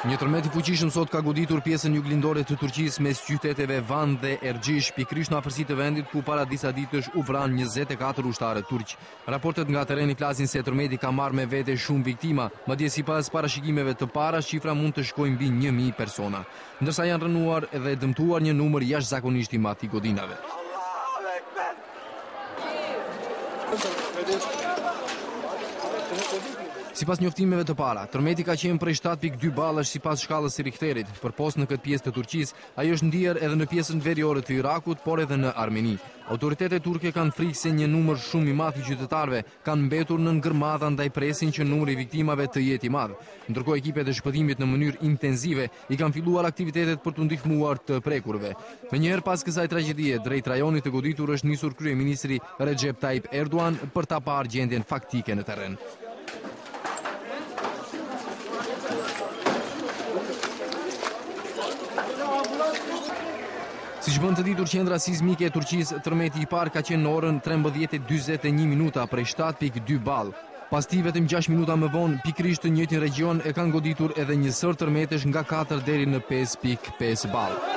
Një tërmet I fuqishëm sot ka goditur pjesën juglindore të Turqisë mes qyteteve Van dhe Ergjish, pikërisht në afërsi të vendit ku para disa ditësh u vran 24 ushtarë turq. Raportet nga tereni flasin se tërmeti ka marrë me vete shumë viktima, madje sipas parashikimeve të para, shifra mund të shkojnë mbi 1000 persona, ndërsa janë rënuar dhe dëmtuar një numër jashtëzakonisht I madh I godinave. Sipas njoftimeve të para, tërmeti ka qenë prej 7.2 ballash sipas shkallës së Richterit. Përpost në këtë pjesë të Turqisë, ajo është ndier edhe në pjesën veriore të Irakut, por edhe në Armeni. Autoritetet turke kanë frikë se një numër shumë I madh I qytetarëve kanë mbetur në ngërmadha ndaj presin që numri I viktimave të jetë I madh. Ndërkohë ekipet e shpëtimit në mënyrë intensive I kanë filluar aktivitetet për të ndihmuar të prekurve. Menjëherë pas kësaj tragjedie, drejt rajonit të goditur është nisur kryeministri Recep Tayyip Erdogan për ta parë gjendjen faktike në terren. Siç bën të ditur qendra sismike e Turqisë, tërmeti I parë ka qenë në orën 13:41 prej 7.2 ball. Pastaj vetëm 6 minuta më vonë, pikërisht të njëjtin region e kanë goditur edhe një sër tërmetesh nga 4 deri në 5.5 ball.